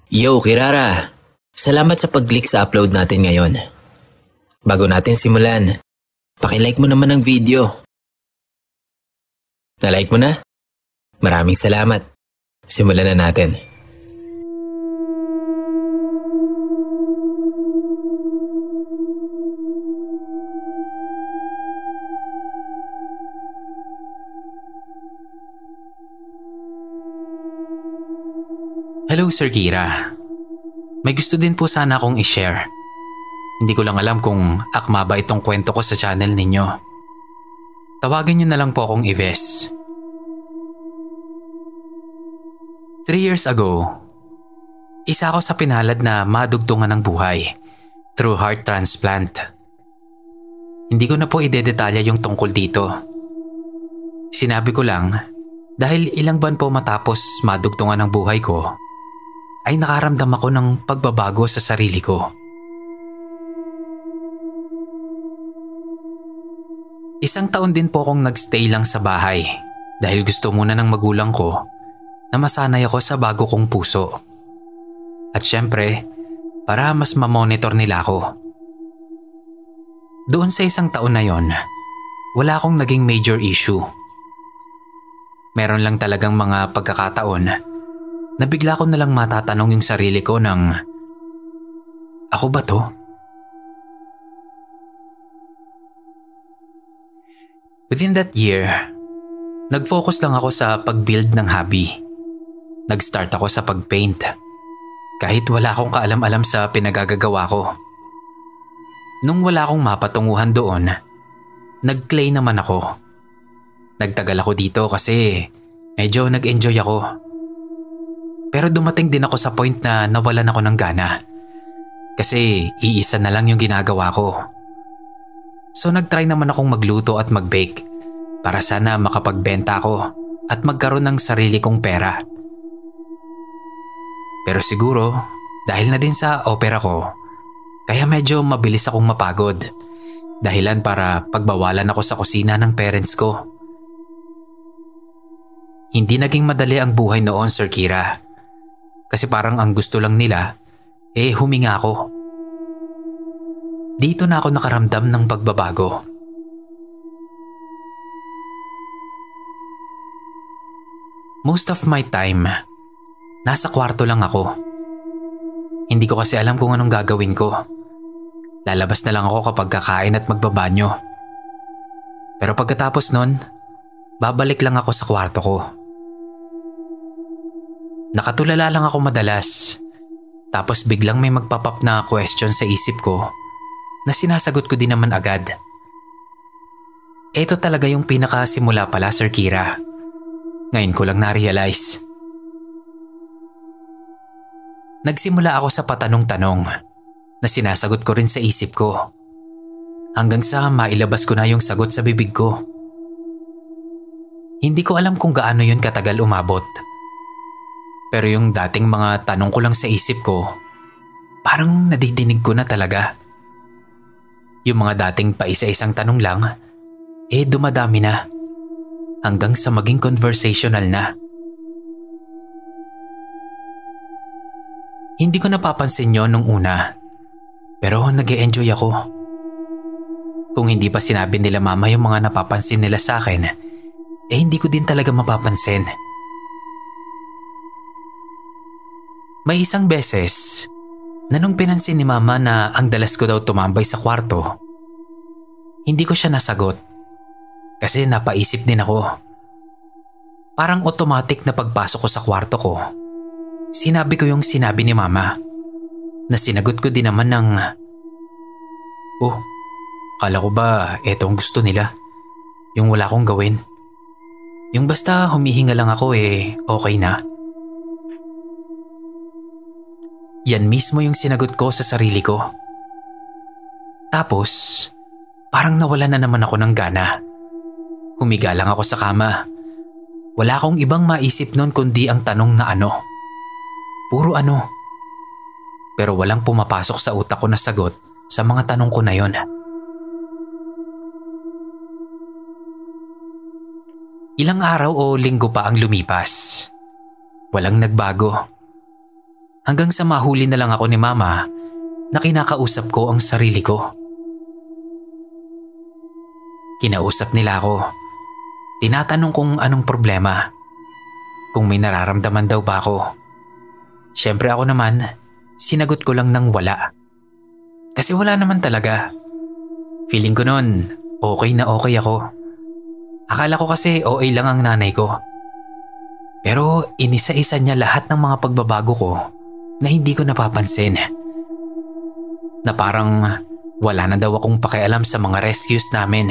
Yo, Kirara! Salamat sa pag-click sa upload natin ngayon. Bago natin simulan, paki-like mo naman ang video. Na-like mo na? Maraming salamat. Simulan na natin. Hello Sir Kira. May gusto din po sana akong i-share. Hindi ko lang alam kung akma ba itong kwento ko sa channel ninyo. Tawagin niyo na lang po akong Ives. 3 years ago, isa ako sa pinalad na madugtungan ng buhay through heart transplant. Hindi ko na po idedetalya yung tungkol dito. Sinabi ko lang dahil ilang buwan po matapos madugtungan ng buhay ko, ay nakaramdam ako ng pagbabago sa sarili ko. Isang taon din po akong nagstay lang sa bahay dahil gusto muna ng magulang ko na masanay ako sa bago kong puso. At syempre, para mas mamonitor nila ako. Doon sa isang taon na yon, wala akong naging major issue. Meron lang talagang mga pagkakataon na bigla ko nalang matatanong yung sarili ko ng, ako ba to? Within that year, nag-focus lang ako sa pag-build ng hobby. Nag-start ako sa pag-paint. Kahit wala akong kaalam-alam sa pinagagagawa ko. Nung wala akong mapatunguhan doon, nag-clay naman ako. Nagtagal ako dito kasi medyo nag-enjoy ako. Pero dumating din ako sa point na nawalan ako ng gana. Kasi iisa na lang yung ginagawa ko. So nag-try naman akong magluto at mag-bake para sana makapagbenta ako at magkaroon ng sarili kong pera. Pero siguro dahil na din sa opera ko, kaya medyo mabilis akong mapagod. Dahilan para pagbawalan ako sa kusina ng parents ko. Hindi naging madali ang buhay noon, Sir Kira. Kasi parang ang gusto lang nila, huminga ako. Dito na ako nakaramdam ng pagbabago. Most of my time, nasa kwarto lang ako. Hindi ko kasi alam kung anong gagawin ko. Lalabas na lang ako kapag kakain at magbabanyo. Pero pagkatapos nun, babalik lang ako sa kwarto ko. Nakatulala lang ako madalas. Tapos biglang may magpapap na question sa isip ko na sinasagot ko din naman agad. Ito talaga yung pinakasimula pala, Sir Kira. Ngayon ko lang na-realize. Nagsimula ako sa patanong-tanong na sinasagot ko rin sa isip ko. Hanggang sa mailabas ko na yung sagot sa bibig ko. Hindi ko alam kung gaano yun katagal umabot. Pero yung dating mga tanong ko lang sa isip ko, parang nadidinig ko na talaga. Yung mga dating paisa-isang tanong lang, dumadami na. Hanggang sa maging conversational na. Hindi ko napapansin yon nung una. Pero nag-e-enjoy ako. Kung hindi pa sinabi nila mama yung mga napapansin nila sa akin, hindi ko din talaga mapapansin. May isang beses na nung pinansin ni mama na ang dalas ko daw tumambay sa kwarto, hindi ko siya nasagot kasi napaisip din ako. Parang automatic na pagpasok ko sa kwarto ko, sinabi ko yung sinabi ni mama na sinagot ko din naman ng, kala ko ba eto ang gusto nila? Yung wala akong gawin? Yung basta humihinga lang ako okay na? Yan mismo yung sinagot ko sa sarili ko. Tapos, parang nawala na naman ako ng gana. Humiga lang ako sa kama. Wala akong ibang maisip nun kundi ang tanong na ano. Puro ano. Pero walang pumapasok sa utak ko na sagot sa mga tanong ko na yon. Ilang araw o linggo pa ang lumipas. Walang nagbago. Hanggang sa mahuli na lang ako ni Mama na kinakausap ko ang sarili ko. Kinausap nila ako. Tinatanong kung anong problema. Kung may nararamdaman daw ba ako. Siyempre ako naman, sinagot ko lang ng wala. Kasi wala naman talaga. Feeling ko noon, okay na okay ako. Akala ko kasi OA lang ang nanay ko. Pero inisa-isa niya lahat ng mga pagbabago ko na hindi ko napapansin. Na parang wala na daw akong pakialam sa mga rescues namin.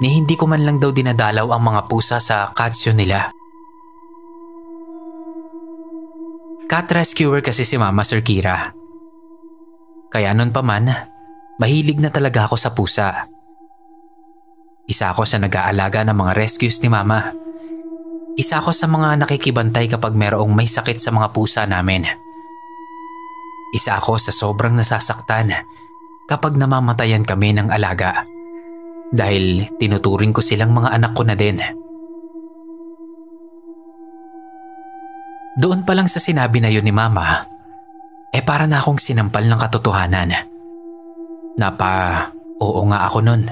Ni hindi ko man lang daw dinadalaw ang mga pusa sa katsyo nila. Cat rescuer kasi si Mama, Sir Kira. Kaya noon pa man, mahilig na talaga ako sa pusa. Isa ako sa nag-aalaga ng mga rescues ni Mama. Isa ako sa mga nakikibantay kapag merong may sakit sa mga pusa namin. Isa ako sa sobrang nasasaktan kapag namamatayan kami ng alaga. Dahil tinuturing ko silang mga anak ko na din. Doon pa lang sa sinabi na yun ni Mama, para na akong sinampal ng katotohanan. Oo nga ako nun.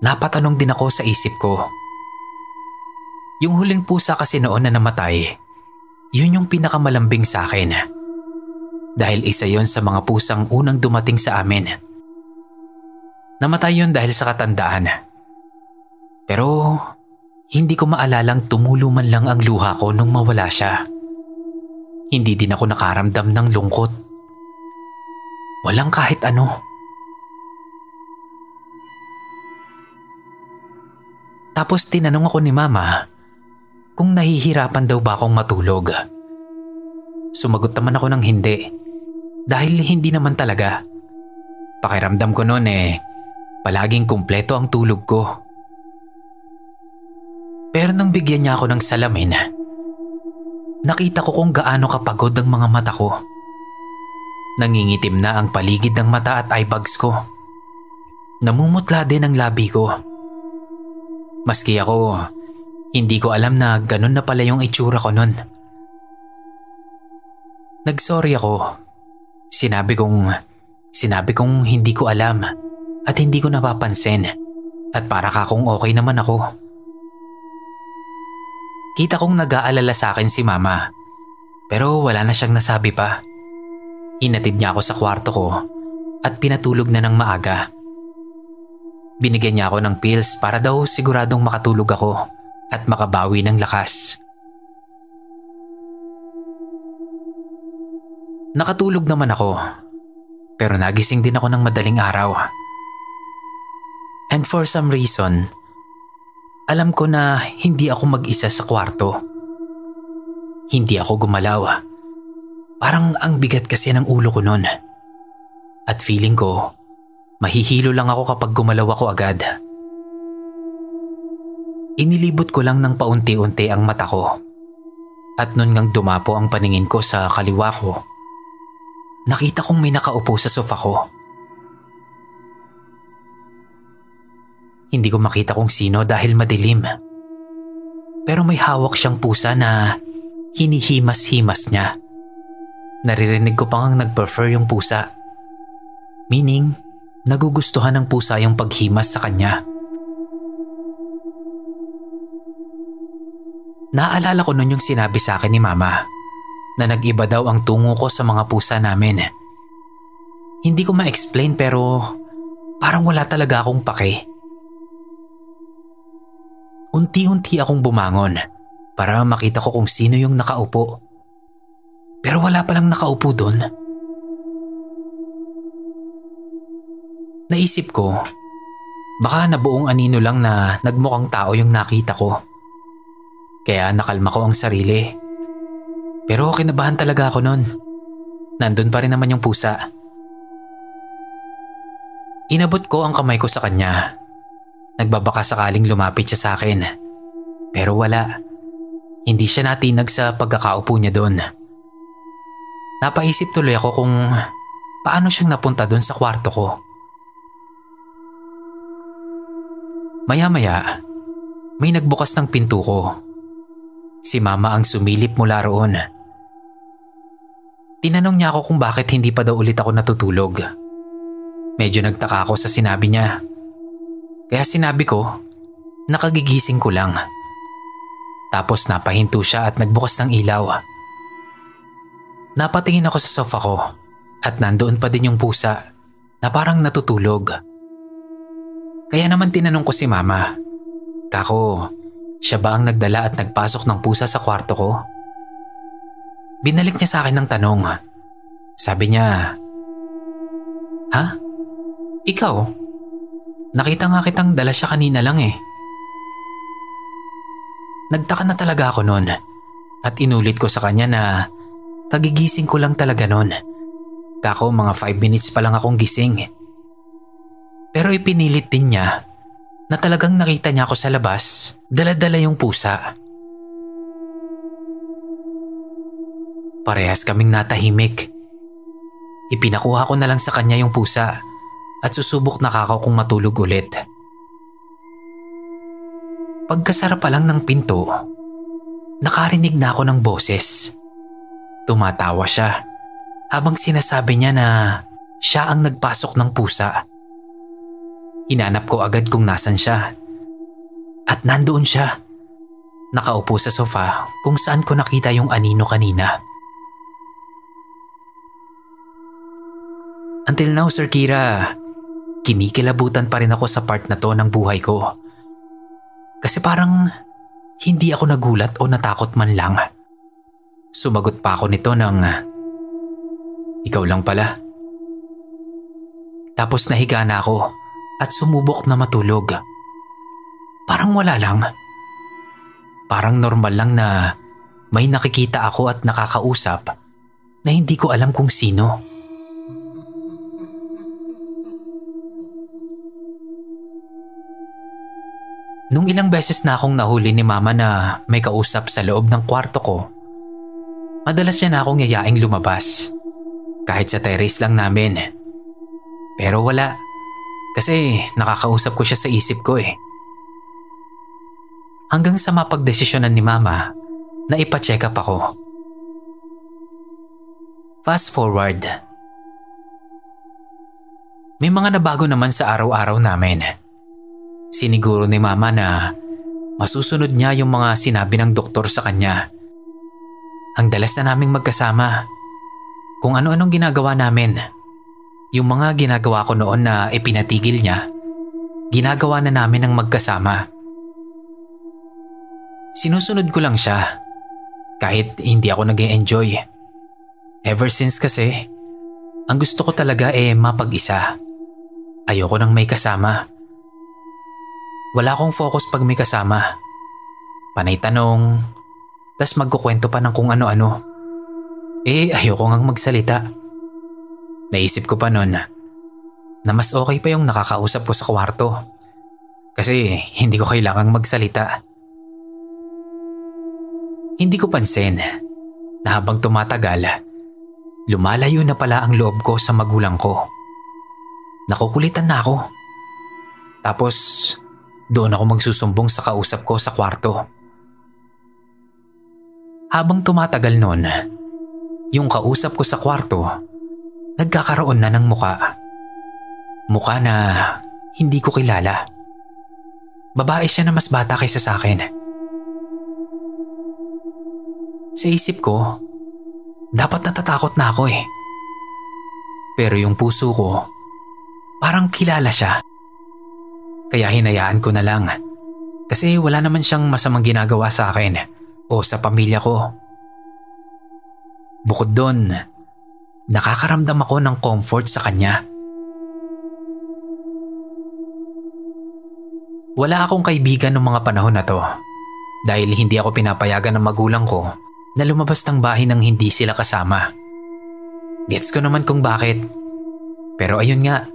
Napatanong din ako sa isip ko. Yung huling pusa kasi noon na namatay, yun yung pinakamalambing sa akin. Dahil isa yon sa mga pusang unang dumating sa amin. Namatay yun dahil sa katandaan. Pero hindi ko maalalang tumulo man lang ang luha ko nung mawala siya. Hindi din ako nakaramdam ng lungkot. Walang kahit ano. Tapos tinanong ako ni Mama kung nahihirapan daw ba akong matulog. Sumagot naman ako ng hindi. Dahil hindi naman talaga. Pakiramdam ko noon palaging kumpleto ang tulog ko. Pero nang bigyan niya ako ng salamin, nakita ko kung gaano kapagod ang mga mata ko. Nangingitim na ang paligid ng mata at eyebags ko. Namumutla din ang labi ko. Maski ako, hindi ko alam na ganun na pala yung itsura ko nun. Nagsorry ako. Sinabi kong hindi ko alam at hindi ko napapansin at para kakong okay naman ako. Kita kong nag-aalala sa akin si Mama pero wala na siyang nasabi pa. Hinatid niya ako sa kwarto ko at pinatulog na ng maaga. Binigyan niya ako ng pills para daw siguradong makatulog ako at makabawi ng lakas. Nakatulog naman ako, pero nagising din ako ng madaling araw. And for some reason, alam ko na hindi ako mag-isa sa kwarto. Hindi ako gumalaw. Parang ang bigat kasi ng ulo ko nun. At feeling ko, mahihilo lang ako kapag gumalaw ako agad. Inilibot ko lang ng paunti-unti ang mata ko. At nun ngang dumapo ang paningin ko sa kaliwa ko, nakita kong may nakaupo sa sofa ko. Hindi ko makita kung sino dahil madilim. Pero may hawak siyang pusa na hinihimas-himas niya. Naririnig ko pang nag-prefer yung pusa. Meaning, nagugustuhan ng pusa yung paghimas sa kanya. Naalala ko nun yung sinabi sa akin ni Mama na nag-iba daw ang tungo ko sa mga pusa namin. Hindi ko ma-explain pero parang wala talaga akong pake. Unti-unti akong bumangon para makita ko kung sino yung nakaupo. Pero wala palang nakaupo doon. Naisip ko, baka nabuong anino lang na nagmukhang tao yung nakita ko. Kaya nakalma ko ang sarili. Pero kinabahan talaga ako nun. Nandun pa rin naman yung pusa. Inabot ko ang kamay ko sa kanya. Nagbabaka sakaling lumapit siya sa akin. Pero wala. Hindi siya natinag sa pagkakaupo niya doon. Napaisip tuloy ako kung paano siyang napunta doon sa kwarto ko. Maya-maya, may nagbukas ng pinto ko. Si Mama ang sumilip mula roon Tinanong niya ako kung bakit hindi pa daw ulit ako natutulog. Medyo nagtaka ako sa sinabi niya. Kaya sinabi ko, nakagigising ko lang. Tapos napahinto siya at nagbukas ng ilaw. Napatingin ako sa sofa ko at nandoon pa din yung pusa na parang natutulog. Kaya naman tinanong ko si Mama, "Kako, siya ba ang nagdala at nagpasok ng pusa sa kwarto ko?" Binalik niya sa akin ng tanong. Sabi niya, "Ha? Ikaw? Nakita nga kitang dala siya kanina lang eh." Nagtaka na talaga ako noon at inulit ko sa kanya na kagigising ko lang talaga noon. Kako, mga 5 minutes pa lang akong gising. Pero ipinilit din niya na talagang nakita niya ako sa labas, dala-dala yung pusa. Parehas kaming natahimik. Ipinakuha ko na lang sa kanya yung pusa at susubok na kako kung matulog ulit. Pagkasara pa lang ng pinto, nakarinig na ako ng boses. Tumatawa siya habang sinasabi niya na siya ang nagpasok ng pusa. Hinanap ko agad kung nasan siya. At nandoon siya. Nakaupo sa sofa kung saan ko nakita yung anino kanina. Until now, Sir Kira, kinikilabutan pa rin ako sa part na to ng buhay ko. Kasi parang hindi ako nagulat o natakot man lang. Sumagot pa ako nito ng, "Ikaw lang pala." Tapos nahiga na ako at sumubok na matulog. Parang wala lang. Parang normal lang na may nakikita ako at nakakausap na hindi ko alam kung sino. Nung ilang beses na akong nahuli ni Mama na may kausap sa loob ng kwarto ko, madalas niya na akong yayaing lumabas. Kahit sa terrace lang namin. Pero wala. Kasi nakakausap ko siya sa isip ko eh. Hanggang sa mapagdesisyonan ni Mama na ipa-check up ako. Fast forward. May mga nabago naman sa araw-araw namin. Siniguro ni Mama na masusunod niya yung mga sinabi ng doktor sa kanya. Ang dalas na naming magkasama. Kung ano-anong ginagawa namin. Yung mga ginagawa ko noon na ipinatigil niya, ginagawa na namin ng magkasama. Sinusunod ko lang siya. Kahit hindi ako nag-e-enjoy. Ever since kasi, ang gusto ko talaga mapag-isa. Ayoko nang may kasama. Wala akong focus pag may kasama. Panay tanong, tas magkukwento pa ng kung ano-ano. Ayoko ngang magsalita. Naisip ko pa noon na mas okay pa yung nakakausap ko sa kwarto. Kasi hindi ko kailangang magsalita. Hindi ko pansin na habang tumatagal, lumalayo na pala ang loob ko sa magulang ko. Nakukulitan na ako. Tapos doon ako magsusumbong sa kausap ko sa kwarto. Habang tumatagal noon, yung kausap ko sa kwarto, nagkakaroon na ng muka. Muka na hindi ko kilala. Babae siya na mas bata kaysa sa akin. Sa isip ko, dapat natatakot na ako eh. Pero yung puso ko, parang kilala siya. Kaya hinayaan ko na lang kasi wala naman siyang masamang ginagawa sa akin o sa pamilya ko. Bukod doon, nakakaramdam ako ng comfort sa kanya. Wala akong kaibigan noong mga panahon na to dahil hindi ako pinapayagan ng magulang ko na lumabas ng bahay nang hindi sila kasama. Gets ko naman kung bakit. Pero ayun nga,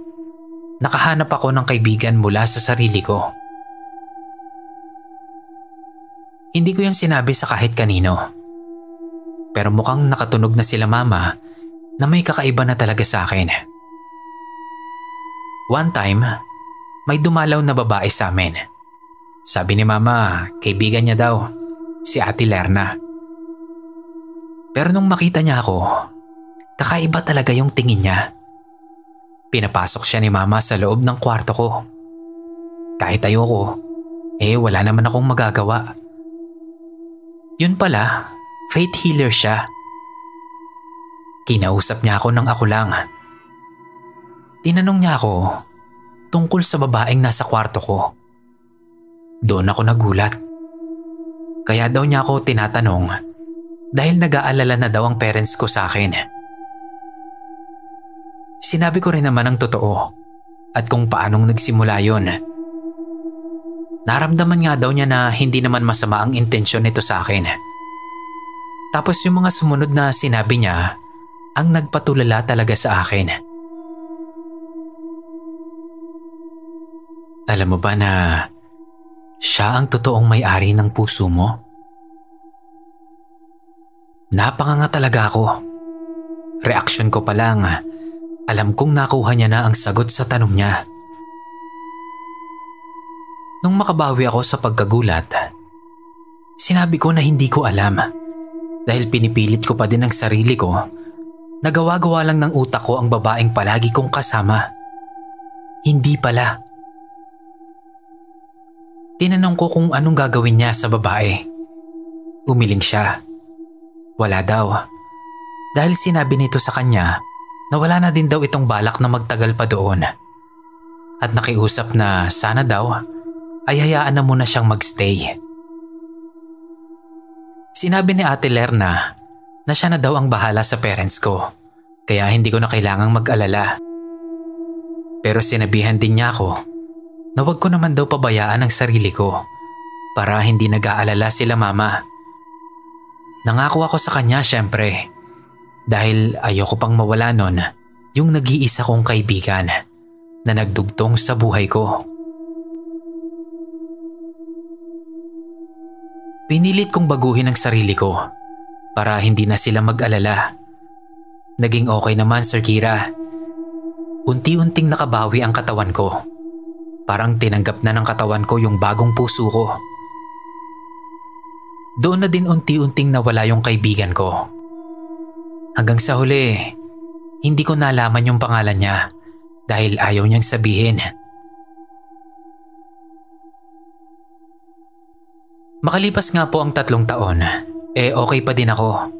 nakahanap ako ng kaibigan mula sa sarili ko. Hindi ko yan sinabi sa kahit kanino. Pero mukhang nakatunog na sila Mama na may kakaiba na talaga sa akin. One time, may dumalaw na babae sa amin. Sabi ni Mama, kaibigan niya daw, si Ate Lerna. Pero nung makita niya ako, Kakaiba talaga yung tingin niya. Pinapasok siya ni Mama sa loob ng kwarto ko. Kahit ayoko, wala naman akong magagawa. Yun pala, faith healer siya. Kinausap niya ako ng ako lang. Tinanong niya ako tungkol sa babaeng nasa kwarto ko. Doon ako nagulat. Kaya daw niya ako tinatanong dahil nag-aalala na daw ang parents ko sa akin. Sinabi ko rin naman ang totoo at kung paanong nagsimula yon. Naramdaman nga daw niya na hindi naman masama ang intensyon nito sa akin. Tapos yung mga sumunod na sinabi niya ang nagpatulala talaga sa akin. Alam mo ba na siya ang totoong may-ari ng puso mo? Napakanga talaga ako. Reaksyon ko pa lang, alam kong nakuha niya na ang sagot sa tanong niya. Nung makabawi ako sa pagkagulat, sinabi ko na hindi ko alam dahil pinipilit ko pa din ang sarili ko na gawa-gawa lang ng utak ko ang babaeng palagi kong kasama. Hindi pala. Tinanong ko kung anong gagawin niya sa babae. Umiling siya. Wala daw. Dahil sinabi nito sa kanya na wala na din daw itong balak na magtagal pa doon. At nakiusap na sana daw ay hayaan na muna siyang magstay. Sinabi ni Ate Lerna na siya na daw ang bahala sa parents ko, kaya hindi ko na kailangang mag-alala. Pero sinabihan din niya ako na wag ko naman daw pabayaan ang sarili ko para hindi nag-aalala sila Mama. Nangako ako sa kanya syempre dahil ayoko pang mawala nun yung nag-iisa kong kaibigan na nagdugtong sa buhay ko. Pinilit kong baguhin ang sarili ko para hindi na sila mag-alala. Naging okay naman, Sir Kira. Unti-unting nakabawi ang katawan ko. Parang tinanggap na ng katawan ko yung bagong puso ko. Doon na din unti-unting nawala yung kaibigan ko. Hanggang sa huli, hindi ko nalaman yung pangalan niya dahil ayaw niyang sabihin. Makalipas nga po ang 3 taon, okay pa din ako.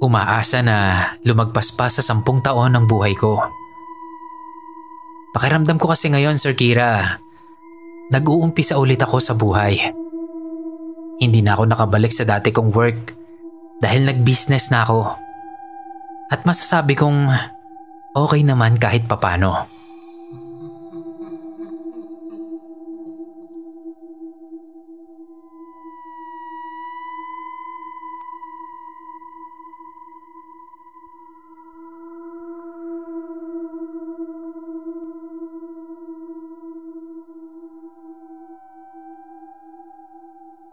Umaasa na lumagpas pa sa 10 taon ng buhay ko. Pakiramdam ko kasi ngayon, Sir Kira, nag-uumpisa ulit ako sa buhay. Hindi na ako nakabalik sa dati kong work dahil nag-business na ako. At masasabi kong okay naman kahit papano.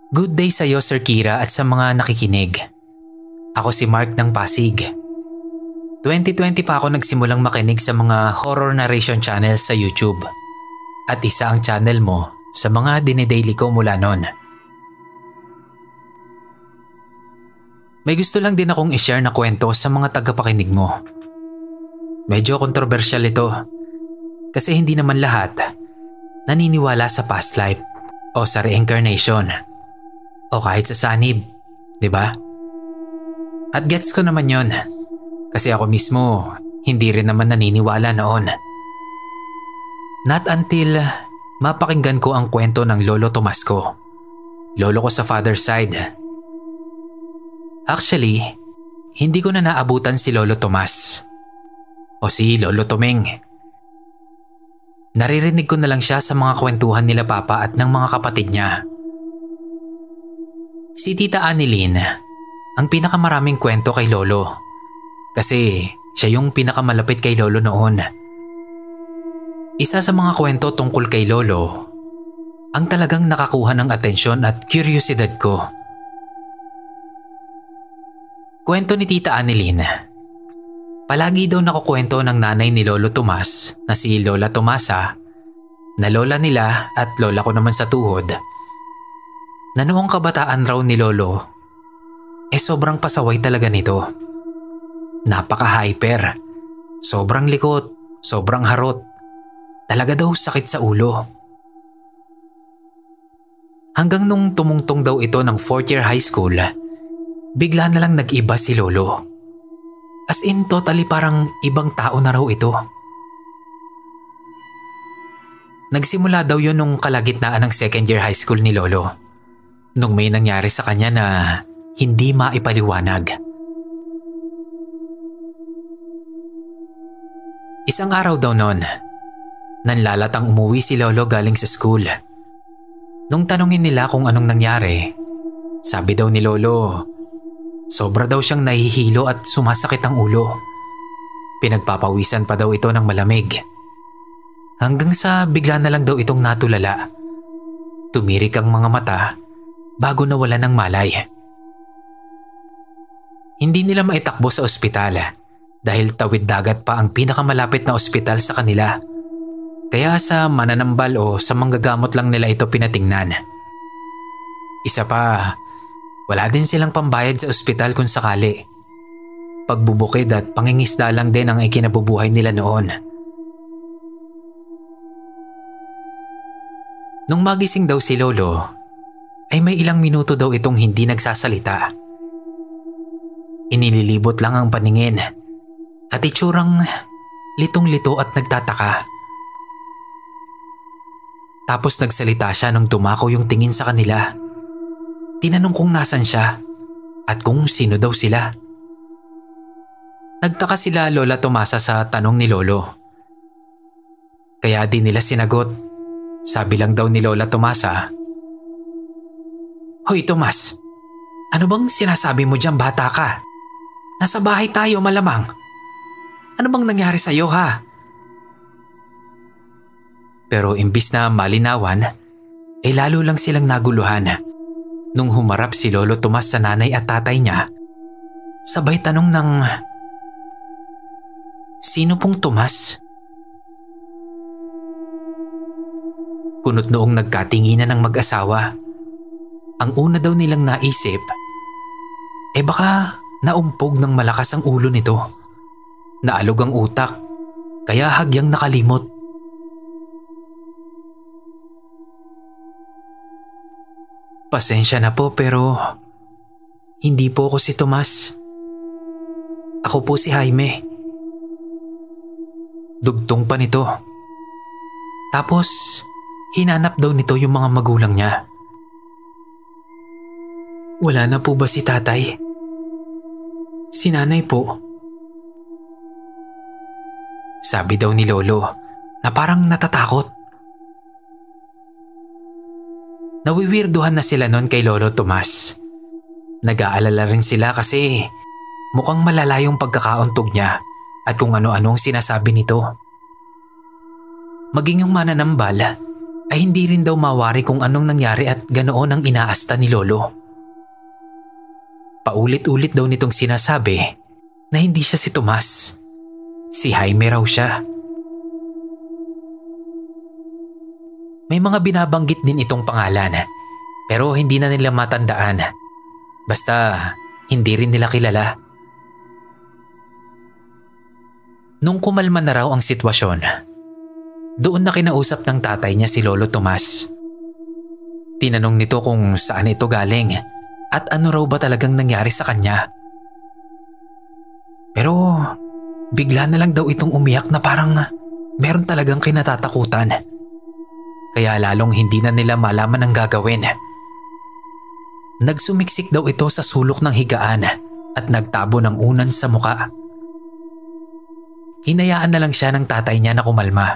Good day sa iyo, Sir Kira, at sa mga nakikinig. Ako si Mark ng Pasig. 2020 pa ako nagsimulang makinig sa mga horror narration channels sa YouTube. At isa ang channel mo sa mga dinidaily ko mula noon. May gusto lang din akong i-share na kwento sa mga tagapakinig mo. Medyo kontrobersyal ito kasi hindi naman lahat naniniwala sa past life o sa reincarnation. O kahit sa sanib, di ba? At gets ko naman yon. Kasi ako mismo, hindi rin naman naniniwala noon. Not until mapakinggan ko ang kwento ng Lolo Tomas ko. Lolo ko sa father's side. Actually, hindi ko na naabutan si Lolo Tomas. O si Lolo Tomeng. Naririnig ko na lang siya sa mga kwentuhan nila Papa at ng mga kapatid niya. Si Tita Annilyn ang pinakamaraming kwento kay Lolo kasi siya yung pinakamalapit kay Lolo noon. Isa sa mga kwento tungkol kay Lolo ang talagang nakakuha ng atensyon at kuryosidad ko. Kwento ni Tita Annilyn. Palagi daw nakukwento ng nanay ni Lolo Tomas na si Lola Tomasa na lola nila at lola ko naman sa tuhod na noong kabataan raw ni Lolo, sobrang pasaway talaga nito. Napaka-hyper. Sobrang likot, sobrang harot. Talaga daw sakit sa ulo. Hanggang nung tumungtong daw ito ng 4th year high school, bigla na lang nag-iba si Lolo. As in totally parang ibang tao na raw ito. Nagsimula daw yun nung kalagitnaan ng 2nd year high school ni Lolo. Nung may nangyari sa kanya na hindi maipaliwanag. Isang araw daw noon, nanlalatang umuwi si Lolo galing sa school. Nung tanungin nila kung anong nangyari, sabi daw ni Lolo, sobra daw siyang nahihilo at sumasakit ang ulo. Pinagpapawisan pa daw ito ng malamig. Hanggang sa bigla na lang daw itong natulala. Tumirik ang mga mata bago nawala ng malay. Hindi nila maitakbo sa ospital dahil tawid dagat pa ang pinakamalapit na ospital sa kanila. Kaya sa mananambal o sa manggagamot lang nila ito pinatingnan. Isa pa, wala din silang pambayad sa ospital kung sakali. Pagbubukid at pangingisda lang din ang ikinabubuhay nila noon. Nung magising daw si Lolo, ay may ilang minuto daw itong hindi nagsasalita. Inililibot lang ang paningin at itsurang litong-lito at nagtataka. Tapos nagsalita siya nung tumako yung tingin sa kanila. Tinanong kung nasan siya at kung sino daw sila. Nagtaka sila Lola Tomasa sa tanong ni Lolo. Kaya di nila sinagot. Sabi lang daw ni Lola Tomasa, "Hoy Tomas, ano bang sinasabi mo dyan, bata ka? Nasa bahay tayo malamang. Ano bang nangyari sa'yo ha?" Pero imbis na malinawan, ay lalo lang silang naguluhan nung humarap si Lolo Tomas sa nanay at tatay niya. Sabay tanong ng, "Sino pong Tomas?" Kunot noong nagkatinginan ng mag-asawa. Ang una daw nilang naisip, baka naumpog ng malakas ang ulo nito. Naalog ang utak, kaya hagyang nakalimot. "Pasensya na po pero hindi po ako si Tomas. Ako po si Jaime." Dugtong pa nito. Tapos hinanap daw nito yung mga magulang niya. "Wala na po ba si tatay? Si nanay po?" Sabi daw ni Lolo na parang natatakot. Nawiwirduhan na sila noon kay Lolo Tomas. Nag-aalala rin sila kasi mukhang malala yung pagkakauntog niya at kung ano-anong sinasabi nito. Maging yung mananambal ay hindi rin daw mawari kung anong nangyari at ganoon ang inaasta ni Lolo. Paulit-ulit daw nitong sinasabi na hindi siya si Tomas. Si Jaime raw siya. May mga binabanggit din itong pangalan pero hindi na nila matandaan. Basta hindi rin nila kilala. Nung kumalma na raw ang sitwasyon, doon na kinausap ng tatay niya si Lolo Tomas. Tinanong nito kung saan ito galing at ano raw ba talagang nangyari sa kanya. Pero bigla na lang daw itong umiyak na parang meron talagang kinatatakutan. Kaya lalong hindi na nila malaman ang gagawin. Nagsumiksik daw ito sa sulok ng higaan at nagtabo ng unan sa muka. Hinayaan na lang siya ng tatay niya na kumalma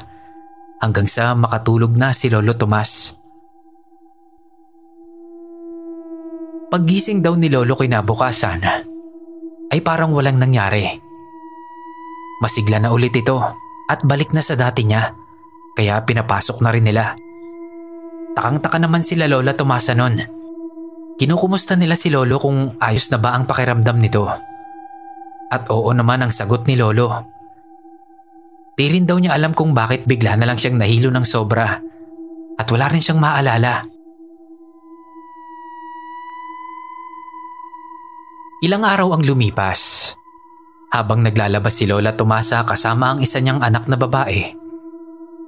hanggang sa makatulog na si Lolo Tomas. Paggising daw ni Lolo kinabukasan ay parang walang nangyari. Masigla na ulit ito at balik na sa dati niya kaya pinapasok na rin nila. Takang-taka naman sila Lola Tomasa nun. Kinukumusta nila si Lolo kung ayos na ba ang pakiramdam nito. At oo naman ang sagot ni Lolo. Di rin daw niya alam kung bakit bigla na lang siyang nahilo ng sobra at wala rin siyang maalala. Ilang araw ang lumipas Habang naglalabas si Lola Tomasa kasama ang isa niyang anak na babae,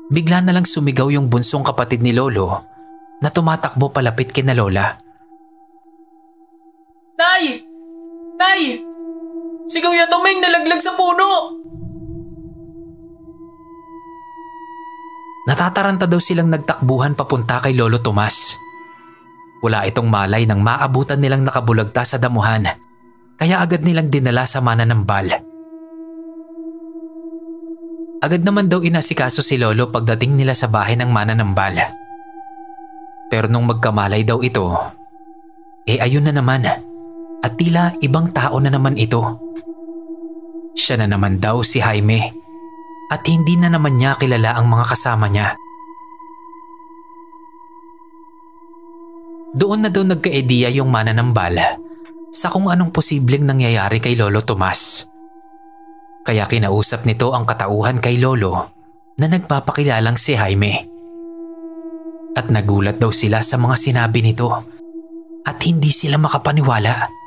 bigla na lang sumigaw yung bunsong kapatid ni Lolo na tumatakbo palapit kina Lola. Tay! Tay! Si Kuya Tomeng nalaglag sa puno! Natataranta daw silang nagtakbuhan papunta kay Lolo Tomas. Wala itong malay nang maabutan nilang nakabulagta sa damuhan, kaya agad nilang dinala sa mananambal. Agad naman daw inasikaso si Lolo pagdating nila sa bahay ng mananambal. Pero nung magkamalay daw ito, ayun na naman at tila ibang tao na naman ito. Siya na naman daw si Jaime at hindi na naman niya kilala ang mga kasama niya. Doon na daw nagka-ideya yung mananambal sa kung anong posibleng nangyayari kay Lolo Tomas. Kaya kinausap nito ang katauhan kay Lolo na nagpapakilalang si Jaime. At nagulat daw sila sa mga sinabi nito at hindi sila makapaniwala.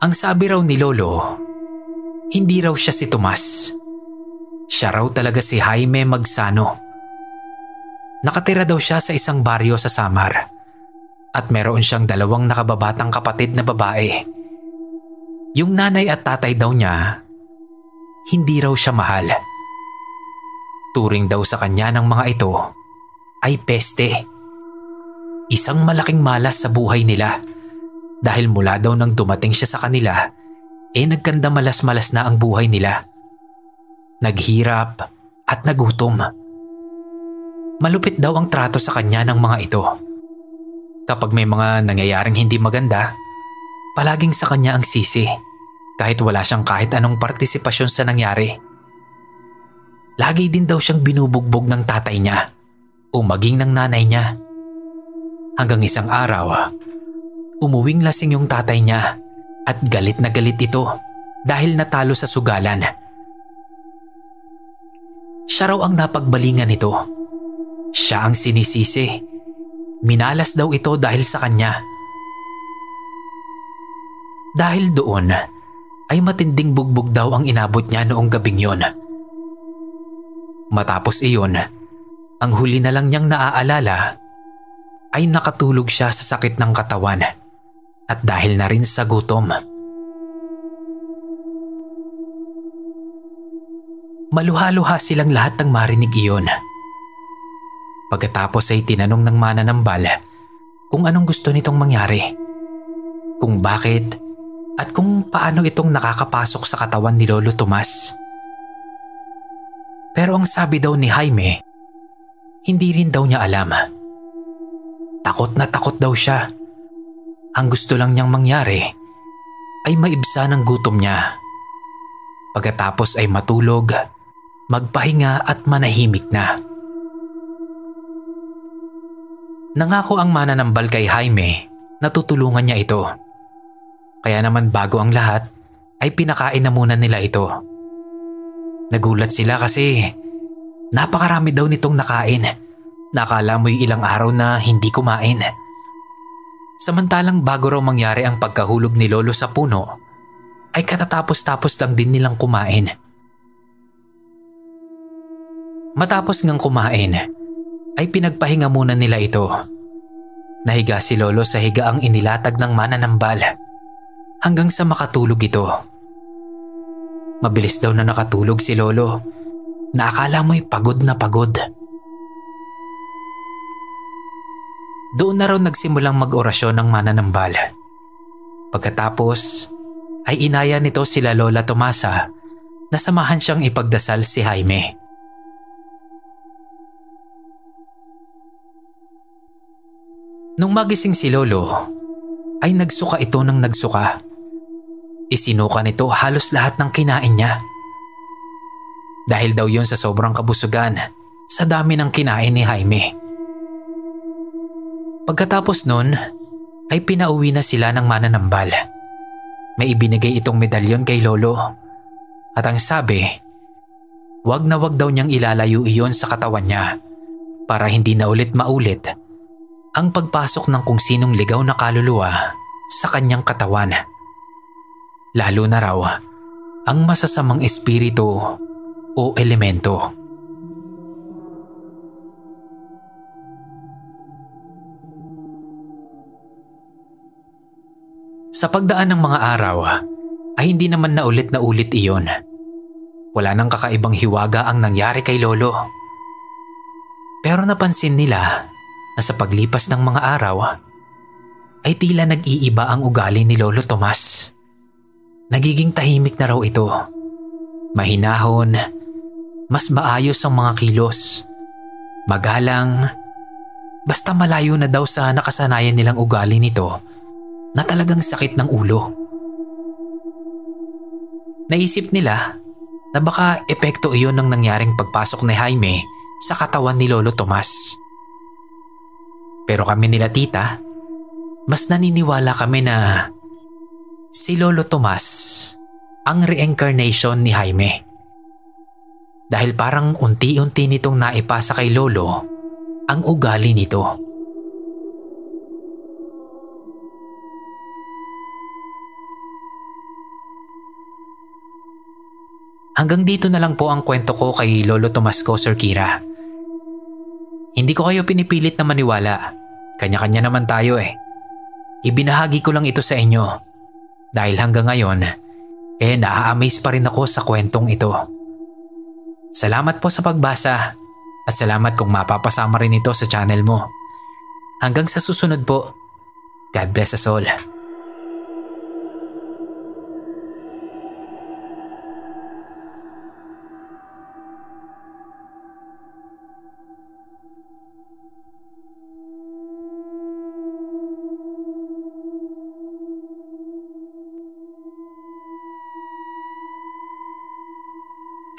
Ang sabi raw ni Lolo, hindi raw siya si Tomas. Siya raw talaga si Jaime Magsano. Nakatira daw siya sa isang baryo sa Samar at meron siyang 2 nakababatang kapatid na babae. Yung nanay at tatay daw niya, hindi raw siya mahal. Turing daw sa kanya ng mga ito ay peste. Isang malaking malas sa buhay nila. Dahil mula daw nang dumating siya sa kanila, nagkanda malas-malas na ang buhay nila. Naghirap at nagutom. Malupit daw ang trato sa kanya ng mga ito. Kapag may mga nangyayaring hindi maganda, palaging sa kanya ang sisi, kahit wala siyang kahit anong partisipasyon sa nangyari. Lagi din daw siyang binubugbog ng tatay niya o maging ng nanay niya. Hanggang isang araw, umuwing lasing yung tatay niya at galit na galit ito dahil natalo sa sugalan. Siya raw ang napagbalingan nito. Siya ang sinisisi. Minalas daw ito dahil sa kanya. Dahil doon ay matinding bugbog daw ang inabot niya noong gabing yon. Matapos iyon, ang huli na lang niyang naaalala ay nakatulog siya sa sakit ng katawan. At dahil na rin sa gutom. Maluha-luha silang lahat ng marinig iyon. Pagkatapos ay tinanong ng mananambal kung anong gusto nitong mangyari, kung bakit at kung paano itong nakakapasok sa katawan ni Lolo Tomas. Pero ang sabi daw ni Jaime, hindi rin daw niya alam. Takot na takot daw siya. Ang gusto lang niyang mangyari ay maibsa ng gutom niya. Pagkatapos ay matulog, magpahinga at manahimik na. Nangako ang mananambal kay Jaime na tutulungan niya ito. Kaya naman bago ang lahat ay pinakain na muna nila ito. Nagulat sila kasi napakarami daw nitong nakain. Nakala mo'y ilang araw na hindi kumain. Samantalang bago raw mangyari ang pagkahulog ni Lolo sa puno, ay katatapos-tapos lang din nilang kumain. Matapos ngang kumain, ay pinagpahinga muna nila ito. Nahiga si Lolo sa higaang inilatag ng mananambal hanggang sa makatulog ito. Mabilis daw na nakatulog si Lolo na akala mo'y pagod na pagod. Doon na raw nagsimulang mag-orasyon ng mananambal. Pagkatapos ay inaya nito sila Lola Tomasa na samahan siyang ipagdasal si Jaime. Nung magising si Lolo, ay nagsuka ito ng nagsuka. Isinuka nito halos lahat ng kinain niya. Dahil daw yun sa sobrang kabusugan sa dami ng kinain ni Jaime. Pagkatapos nun, ay pinauwi na sila ng mananambal. May ibinigay itong medalyon kay Lolo. At ang sabi, wag na wag daw niyang ilalayo iyon sa katawan niya para hindi na ulit maulit ang pagpasok ng kung sinong ligaw na kaluluwa sa kanyang katawan. Lalo na raw ang masasamang espiritu o elemento. Sa pagdaan ng mga araw ay hindi naman na ulit iyon. Wala nang kakaibang hiwaga ang nangyari kay Lolo. Pero napansin nila na sa paglipas ng mga araw ay tila nag-iiba ang ugali ni Lolo Tomas. Nagiging tahimik na raw ito. Mahinahon, mas maayos ang mga kilos. Magalang, basta malayo na daw sa nakasanayan nilang ugali nito na talagang sakit ng ulo. Naisip nila na baka epekto iyon ng nangyaring pagpasok ni Jaime sa katawan ni Lolo Tomas. Pero kami nila tita, mas naniniwala kami na si Lolo Tomas ang reincarnation ni Jaime. Dahil parang unti-unti nitong naipasa kay Lolo ang ugali nito. Hanggang dito na lang po ang kwento ko kay Lolo Tomas ko, Sir Kira. Hindi ko kayo pinipilit na maniwala. Kanya-kanya naman tayo eh. Ibinahagi ko lang ito sa inyo. Dahil hanggang ngayon, naa-amaze pa rin ako sa kwentong ito. Salamat po sa pagbasa at salamat kung mapapasama rin ito sa channel mo. Hanggang sa susunod po. God bless us all.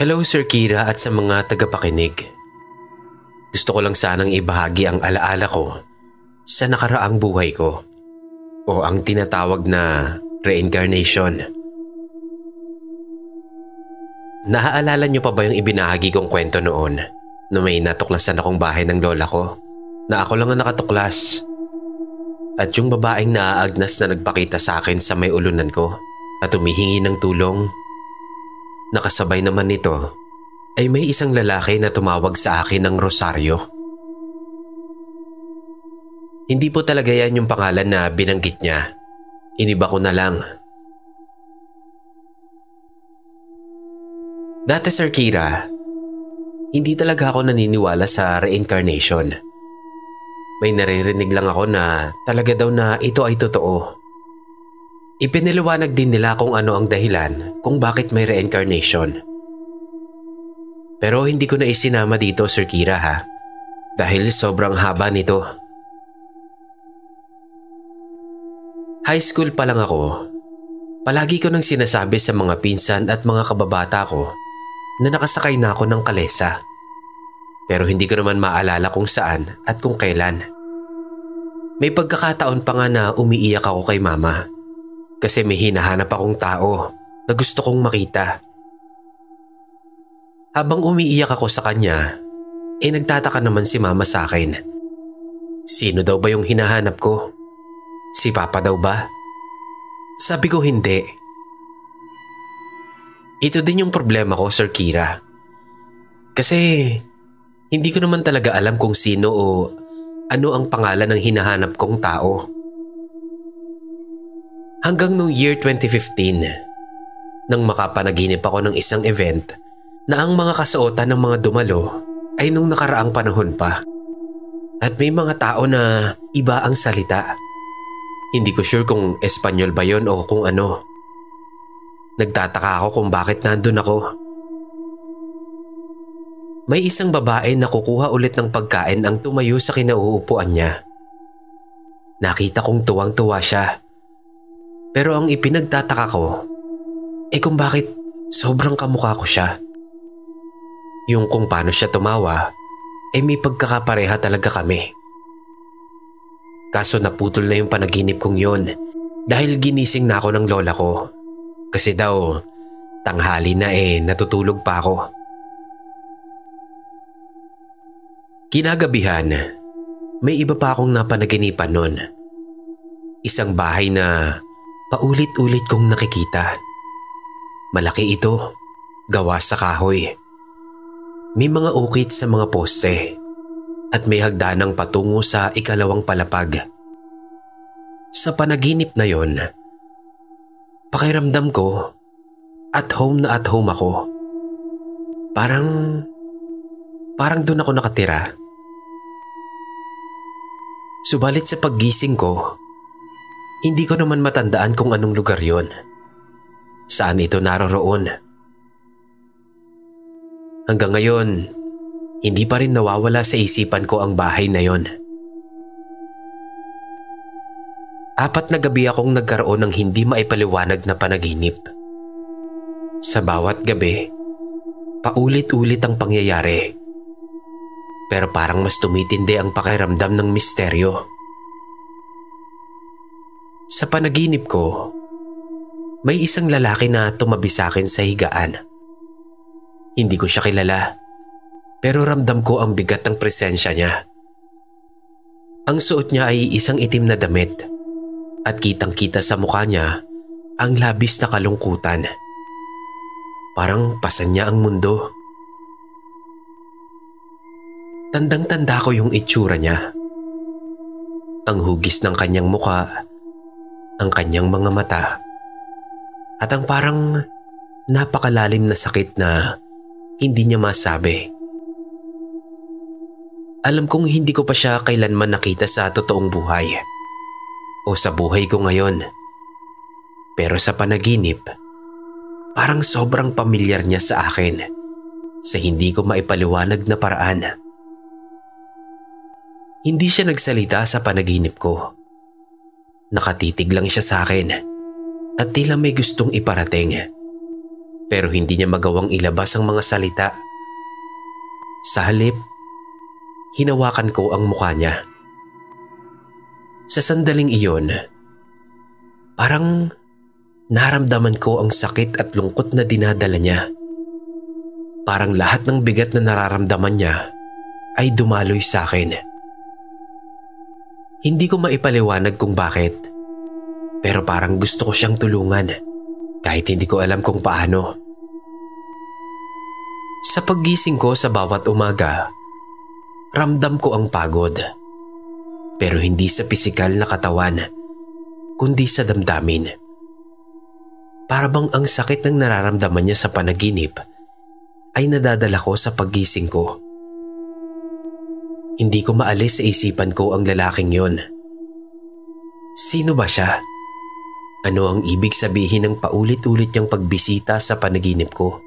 Hello Sir Kira at sa mga tagapakinig. Gusto ko lang sanang ibahagi ang alaala ko sa nakaraang buhay ko o ang tinatawag na reincarnation. Naaalala niyo pa ba yung ibinahagi kong kwento noon na may natuklasan akong bahay ng lola ko na ako lang ang nakatuklas at yung babaeng naaagnas na nagpakita sa akin sa may ulunan ko at humihingi ng tulong? Nakasabay naman nito ay may isang lalaki na tumawag sa akin ng Rosario. Hindi po talaga yan yung pangalan na binanggit niya. Iniba ko na lang. Dati Sir Kira, hindi talaga ako naniniwala sa reincarnation. May naririnig lang ako na talaga daw na ito ay totoo. Ipiniliwanag din nila kung ano ang dahilan kung bakit may reincarnation. Pero hindi ko na isinama dito Sir Kira ha, dahil sobrang haba nito. High school pa lang ako, palagi ko nang sinasabi sa mga pinsan at mga kababata ko na nakasakay na ako ng kalesa. Pero hindi ko naman maalala kung saan at kung kailan. May pagkakataon pa nga na umiiyak ako kay mama. Kasi may hinahanap akong tao na gusto kong makita. Habang umiiyak ako sa kanya, nagtataka naman si mama sa akin. Sino daw ba yung hinahanap ko? Si Papa daw ba? Sabi ko hindi. Ito din yung problema ko, Sir Kira. Kasi hindi ko naman talaga alam kung sino o ano ang pangalan ng hinahanap kong tao. Hanggang noong year 2015, nang makapanaginip ako ng isang event na ang mga kasuotan ng mga dumalo ay nung nakaraang panahon pa. At may mga tao na iba ang salita. Hindi ko sure kung Espanyol ba yon o kung ano. Nagtataka ako kung bakit nandun ako. May isang babae na kukuha ulit ng pagkain ang tumayo sa kinauupuan niya. Nakita kong tuwang-tuwa siya. Pero ang ipinagtataka ko, kung bakit sobrang kamukha ko siya. Yung kung paano siya tumawa, may pagkakapareha talaga kami. Kaso naputol na yung panaginip kong yon dahil ginising na ako ng lola ko. Kasi daw, tanghali na natutulog pa ako. Kinagabihan, may iba pa akong napanaginipan nun. Isang bahay na paulit-ulit kong nakikita. Malaki ito, gawa sa kahoy. May mga ukit sa mga poste at may hagdanang patungo sa ikalawang palapag. Sa panaginip na yon, pakiramdam ko at home ako. Parang doon ako nakatira. Subalit sa paggising ko, hindi ko naman matandaan kung anong lugar yon. Saan ito naroroon? Hanggang ngayon, hindi pa rin nawawala sa isipan ko ang bahay na yon. 4 na gabi akong nagkaroon ng hindi maipaliwanag na panaginip. Sa bawat gabi, paulit-ulit ang pangyayari. Pero parang mas tumitindi ang pakiramdam ng misteryo. Sa panaginip ko, may isang lalaki na tumabi sa akin sa higaan. Hindi ko siya kilala, pero ramdam ko ang bigat ng presensya niya. Ang suot niya ay isang itim na damit at kitang-kita sa mukha niya ang labis na kalungkutan. Parang pasan niya ang mundo. Tandang-tanda ko yung itsura niya. Ang hugis ng kanyang mukha, ang kanyang mga mata, at ang parang napakalalim na sakit na hindi niya masabi. Alam kong hindi ko pa siya kailanman nakita sa totoong buhay o sa buhay ko ngayon. Pero sa panaginip, parang sobrang pamilyar niya sa akin sa hindi ko maipaliwanag na paraan. Hindi siya nagsalita sa panaginip ko. Nakatitig lang siya sa akin at tila may gustong iparating. Pero hindi niya magawang ilabas ang mga salita. Sa halip, hinawakan ko ang mukha niya. Sa sandaling iyon, parang naramdaman ko ang sakit at lungkot na dinadala niya. Parang lahat ng bigat na nararamdaman niya ay dumaloy sa akin. Hindi ko maipaliwanag kung bakit, pero parang gusto ko siyang tulungan kahit hindi ko alam kung paano. Sa paggising ko sa bawat umaga, ramdam ko ang pagod. Pero hindi sa pisikal na katawan, kundi sa damdamin. Para bang ang sakit ng nararamdaman niya sa panaginip ay nadadala ko sa paggising ko. Hindi ko maalis sa isipan ko ang lalaking yon. Sino ba siya? Ano ang ibig sabihin ng paulit-ulit niyang pagbisita sa panaginip ko?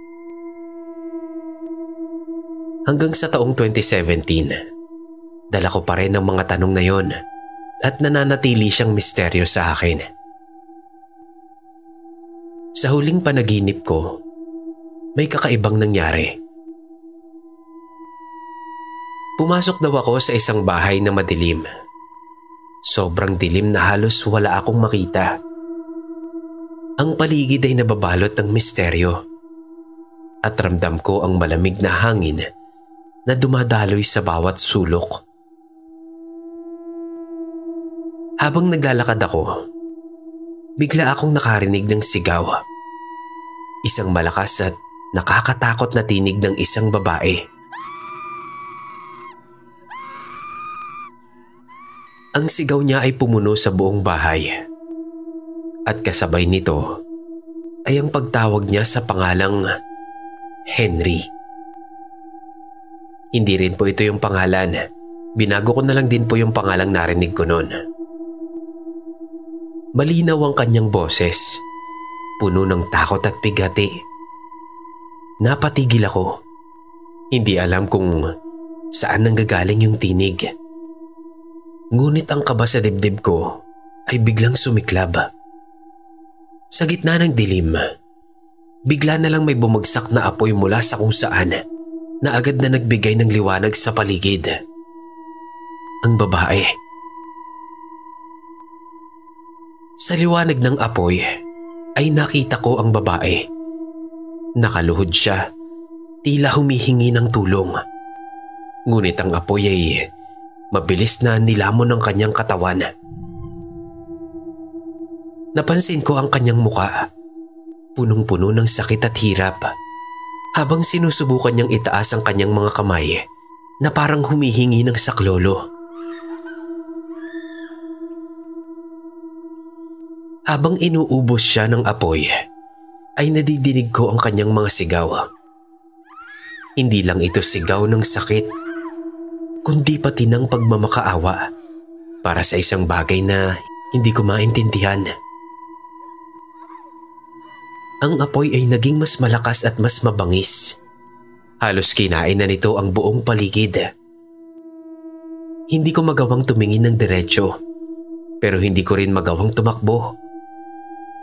Hanggang sa taong 2017, dala ko pa rin ang mga tanong na yon at nananatili siyang misteryo sa akin. Sa huling panaginip ko, may kakaibang nangyari. Pumasok daw ako sa isang bahay na madilim. Sobrang dilim na halos wala akong makita. Ang paligid ay nababalot ng misteryo at ramdam ko ang malamig na hangin na dumadaloy sa bawat sulok. Habang naglalakad ako, bigla akong nakarinig ng sigaw. Isang malakas at nakakatakot na tinig ng isang babae. Ang sigaw niya ay pumuno sa buong bahay. At kasabay nito ay ang pagtawag niya sa pangalang Henry. Hindi rin po ito yung pangalan. Binago ko na lang din po yung pangalang narinig ko noon. Malinaw ang kanyang boses, puno ng takot at bigati. Napatigil ako. Hindi alam kung saan nanggagaling yung tinig. Ngunit ang kaba sa dibdib ko ay biglang sumiklab. Sa gitna ng dilim, bigla na lang may bumagsak na apoy mula sa kung saan na agad na nagbigay ng liwanag sa paligid. Ang babae. Sa liwanag ng apoy ay nakita ko ang babae. Nakaluhod siya, tila humihingi ng tulong. Ngunit ang apoy ay mabilis na nilamon ng kanyang katawan. Napansin ko ang kanyang muka, punong-puno ng sakit at hirap, habang sinusubukan niyang itaas ang kanyang mga kamay na parang humihingi ng saklolo. Habang inuubos siya ng apoy, ay nadidinig ko ang kanyang mga sigaw. Hindi lang ito sigaw ng sakit, kundi pati ng pagmamakaawa para sa isang bagay na hindi ko maintindihan. Ang apoy ay naging mas malakas at mas mabangis. Halos kinain na nito ang buong paligid. Hindi ko magawang tumingin ng diretsyo, pero hindi ko rin magawang tumakbo.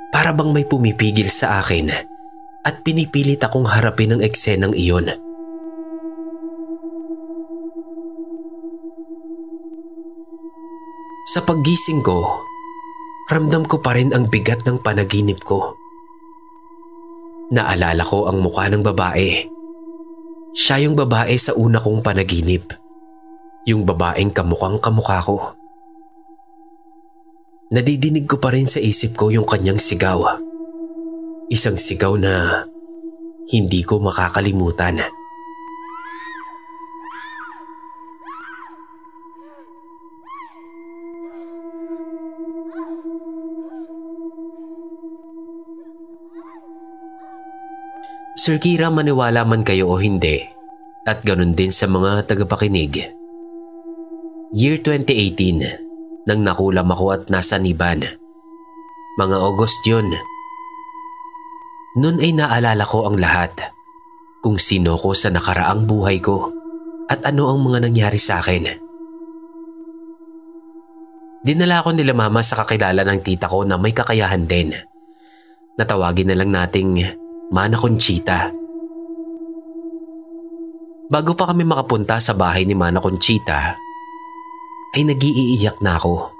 Para bang may pumipigil sa akin at pinipilit akong harapin ang eksenang iyon. Sa paggising ko, ramdam ko pa rin ang bigat ng panaginip ko. Naalala ko ang mukha ng babae. Siya yung babae sa una kong panaginip. Yung babaeng kamukhang kamukha ko. Nadidinig ko pa rin sa isip ko yung kanyang sigaw. Isang sigaw na hindi ko makakalimutan. Sir Kira, maniwala man kayo o hindi, at ganun din sa mga tagapakinig. Year 2018, nang nakulam ako at nasa Niban. Mga August yun. Noon ay naalala ko ang lahat, kung sino ko sa nakaraang buhay ko at ano ang mga nangyari sa akin. Dinala ko nila mama sa kakilala ng tita ko na may kakayahan din. Natawagin na lang nating Mana Conchita. Bago pa kami makapunta sa bahay ni Mana Conchita, ay nag-iiyak na ako.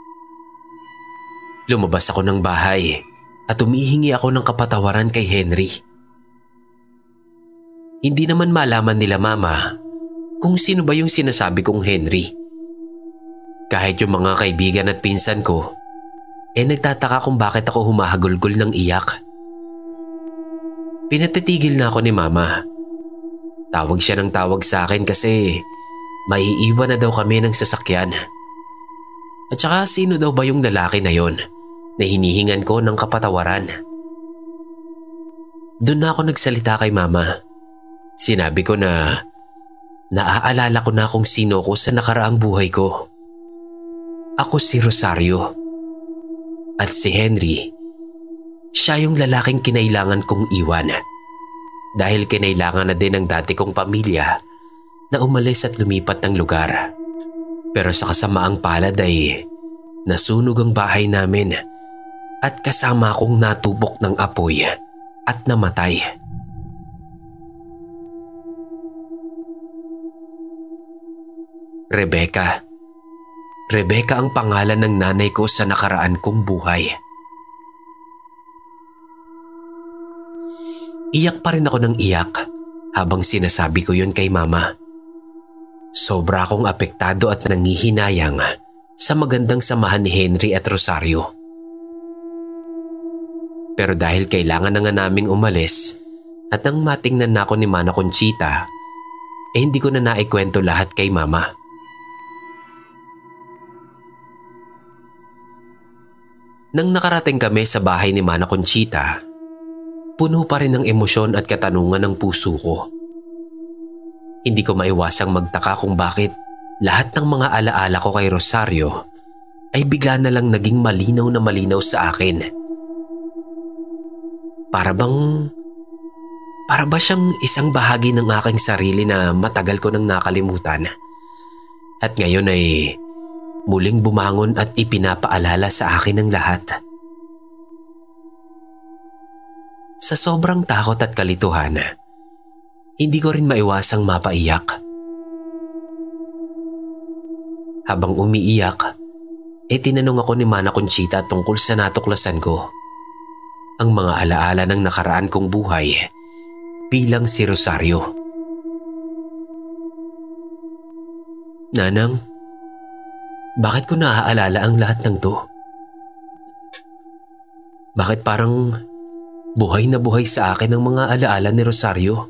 Lumabas ako ng bahay at humihingi ako ng kapatawaran kay Henry. Hindi naman malaman nila mama kung sino ba yung sinasabi kong Henry. Kahit yung mga kaibigan at pinsan ko, nagtataka kung bakit ako humahagulgol ng iyak. Pinatitigil na ako ni mama. Tawag siya ng tawag sa akin kasi maiiwan na daw kami ng sasakyan. At saka sino daw ba yung lalaki na yon na hinihingan ko ng kapatawaran? Doon na ako nagsalita kay mama. Sinabi ko na naaalala ko na kung sino ko sa nakaraang buhay ko. Ako si Rosario. At si Henry, siya yung lalaking kinailangan kong iwan. Dahil kinailangan na din ng dati kong pamilya na umalis at lumipat ng lugar. Pero sa kasamaang palad ay nasunog ang bahay namin at kasama akong natubok ng apoy at namatay. Rebecca. Rebecca ang pangalan ng nanay ko sa nakaraan kong buhay. Iyak pa rin ako ng iyak habang sinasabi ko yun kay mama. Sobra akong apektado at nangihinayang sa magandang samahan ni Henry at Rosario. Pero dahil kailangan na nga naming umalis at nang matingnan na ako ni Mana Conchita, hindi ko na naikwento lahat kay mama. Nang nakarating kami sa bahay ni Mana Conchita, puno pa rin ng emosyon at katanungan ng puso ko. Hindi ko maiwasang magtaka kung bakit lahat ng mga alaala ko kay Rosario ay bigla na lang naging malinaw na malinaw sa akin. Para ba siyang isang bahagi ng aking sarili na matagal ko nang nakalimutan at ngayon ay muling bumangon at ipinapaalala sa akin ng lahat. Sa sobrang takot at kalituhan, hindi ko rin maiwasang mapaiyak. Habang umiiyak, tinanong ako ni Mana Conchita tungkol sa natuklasan ko. Ang mga alaala ng nakaraan kong buhay bilang si Rosario. Nanang, bakit ko naaalala ang lahat ng to? Bakit parang buhay na buhay sa akin ang mga alaala ni Rosario?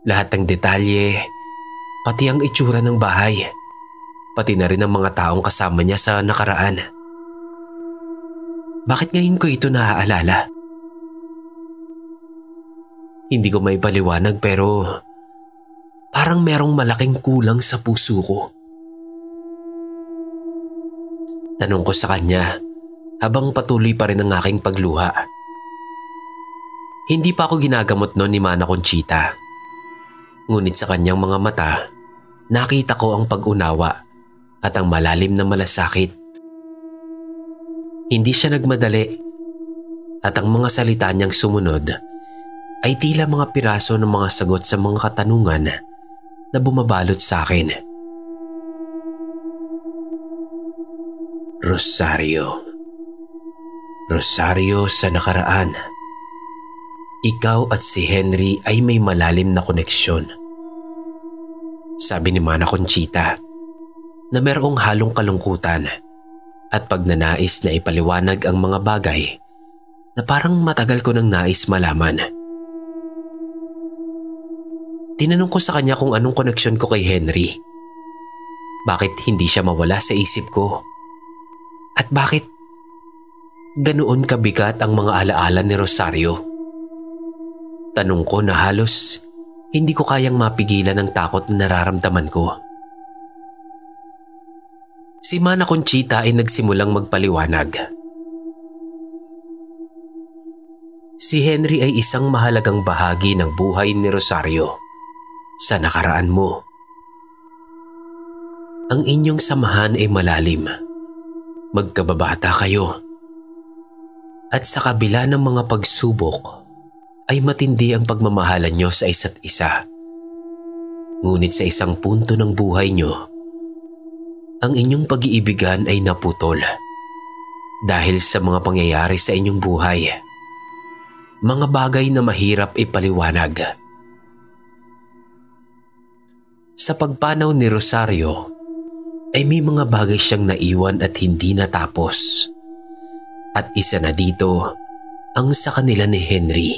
Lahat ng detalye, pati ang itsura ng bahay, pati na rin ang mga taong kasama niya sa nakaraan. Bakit ngayon ko ito naaalala? Hindi ko may paliwanag pero parang merong malaking kulang sa puso ko. Tanong ko sa kanya habang patuloy pa rin ang aking pagluha. Hindi pa ako ginagamot noon ni Mana Conchita. Ngunit sa kanyang mga mata, nakita ko ang pag-unawa at ang malalim na malasakit. Hindi siya nagmadali at ang mga salita niyang sumunod ay tila mga piraso ng mga sagot sa mga katanungan na bumabalot sa akin. Rosario, sa nakaraan, ikaw at si Henry ay may malalim na koneksyon. Sabi ni Mana Conchita na merong halong kalungkutan at pagnanais na ipaliwanag ang mga bagay na parang matagal ko nang nais malaman. Tinanong ko sa kanya kung anong koneksyon ko kay Henry. Bakit hindi siya mawala sa isip ko? At bakit ganoon kabigat ang mga alaala ni Rosario? Tanong ko na halos hindi ko kayang mapigilan ang takot na nararamdaman ko. Si Mana Conchita ay nagsimulang magpaliwanag. Si Henry ay isang mahalagang bahagi ng buhay ni Rosario sa nakaraan mo. Ang inyong samahan ay malalim. Magkababata kayo. At sa kabila ng mga pagsubok, ay matindi ang pagmamahalan nyo sa isa't isa. Ngunit sa isang punto ng buhay nyo, ang inyong pag-iibigan ay naputol dahil sa mga pangyayari sa inyong buhay. Mga bagay na mahirap ipaliwanag. Sa pagpanaw ni Rosario, ay may mga bagay siyang naiwan at hindi natapos. At isa na dito ang sa kanila ni Henry.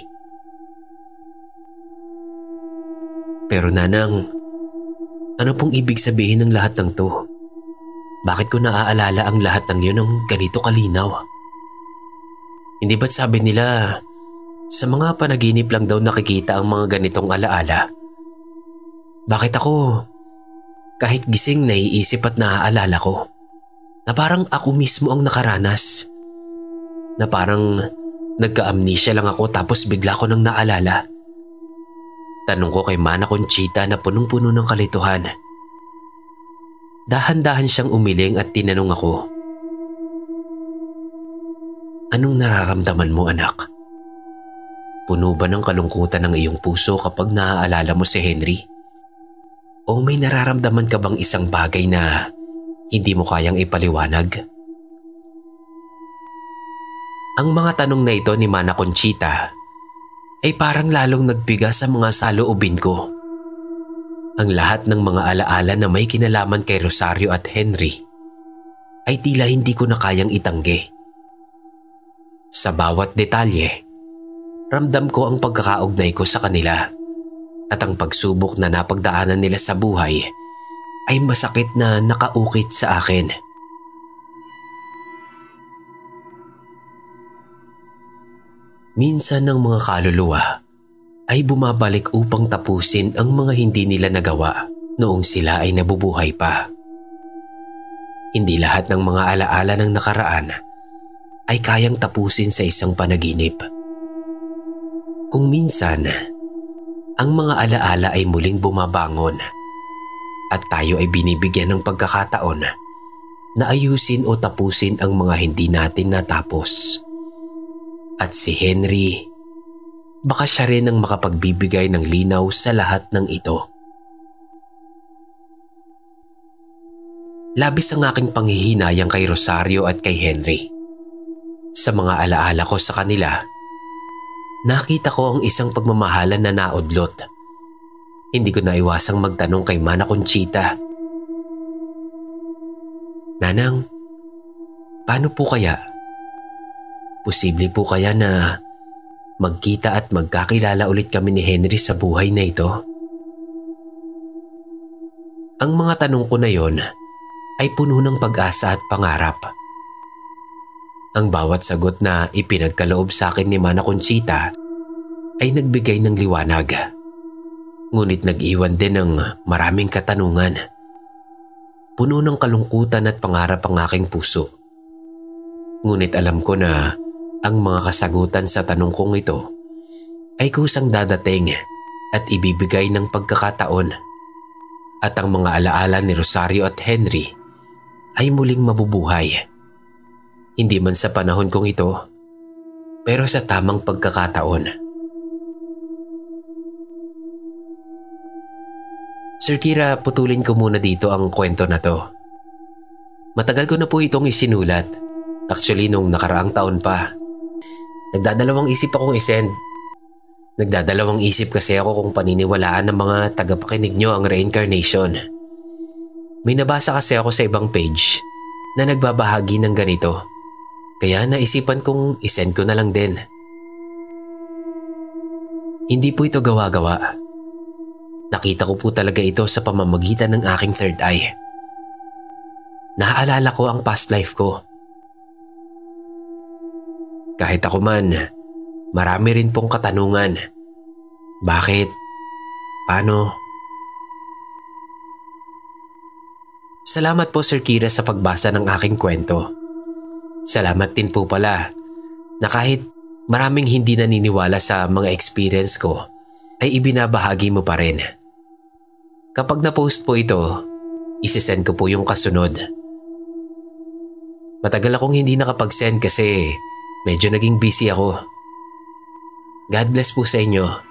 Pero Nanang, ano pong ibig sabihin ng lahat ng to? Bakit ko naaalala ang lahat ng yun ng ganito kalinaw? Hindi ba't sabi nila sa mga panaginip lang daw nakikita ang mga ganitong alaala? Bakit ako kahit gising naiisip at naaalala ko na parang ako mismo ang nakaranas? Na parang nagka-amnesia lang ako tapos bigla ko nang naalala? Tanong ko kay Mana Conchita na punong-puno ng kalituhan. Dahan-dahan siyang umiling at tinanong ako, anong nararamdaman mo, anak? Puno ba ng kalungkutan ang iyong puso kapag naaalala mo si Henry? O may nararamdaman ka bang isang bagay na hindi mo kayang ipaliwanag? Ang mga tanong na ito ni Mana Conchita ay parang lalong nagbiga sa mga saloobin ko. Ang lahat ng mga alaala na may kinalaman kay Rosario at Henry ay tila hindi ko na kayang itanggi. Sa bawat detalye, ramdam ko ang pagkakaugnay ko sa kanila. At ang pagsubok na napagdaanan nila sa buhay ay masakit na nakaukit sa akin. Minsan ang mga kaluluwa ay bumabalik upang tapusin ang mga hindi nila nagawa noong sila ay nabubuhay pa. Hindi lahat ng mga alaala ng nakaraan ay kayang tapusin sa isang panaginip. Kung minsan, ang mga alaala ay muling bumabangon at tayo ay binibigyan ng pagkakataon na ayusin o tapusin ang mga hindi natin natapos. At si Henry, baka siya rin ang makapagbibigay ng linaw sa lahat ng ito. Labis ang aking panghihinayang kay Rosario at kay Henry. Sa mga alaala ko sa kanila, nakita ko ang isang pagmamahalan na naudlot. Hindi ko naiwasang magtanong kay Mana Conchita, Nanang, paano po kaya? Posible po kaya na magkita at magkakilala ulit kami ni Henry sa buhay na ito? Ang mga tanong ko na yon ay puno ng pag-asa at pangarap. Ang bawat sagot na ipinagkaloob sa akin ni Mana Conchita ay nagbigay ng liwanag. Ngunit nag-iwan din ng maraming katanungan. Puno ng kalungkutan at pangarap ang aking puso. Ngunit alam ko na ang mga kasagutan sa tanong kong ito ay kusang dadating at ibibigay ng pagkakataon. At ang mga alaala ni Rosario at Henry ay muling mabubuhay. Hindi man sa panahon kong ito, pero sa tamang pagkakataon. Sir Kira, putulin ko muna dito ang kwento na to. Matagal ko na po itong isinulat. Actually, nung nakaraang taon pa. Nagdadalawang isip akong isend. Nagdadalawang isip kasi ako kung paniniwalaan ng mga tagapakinig nyo ang reincarnation. May nabasa kasi ako sa ibang page na nagbabahagi ng ganito. Kaya naisipan kong isend ko na lang din. Hindi po ito gawa-gawa. Nakita ko po talaga ito sa pamamagitan ng aking third eye. Naaalala ko ang past life ko. Kahit ako man, marami rin pong katanungan. Bakit? Paano? Salamat po Sir Kira sa pagbasa ng aking kwento. Salamat din po pala na kahit maraming hindi naniniwala sa mga experience ko ay ibinabahagi mo pa rin. Kapag na-post po ito, isisend ko po yung kasunod. Matagal akong hindi nakapag-send kasi medyo naging busy ako. God bless po sa inyo.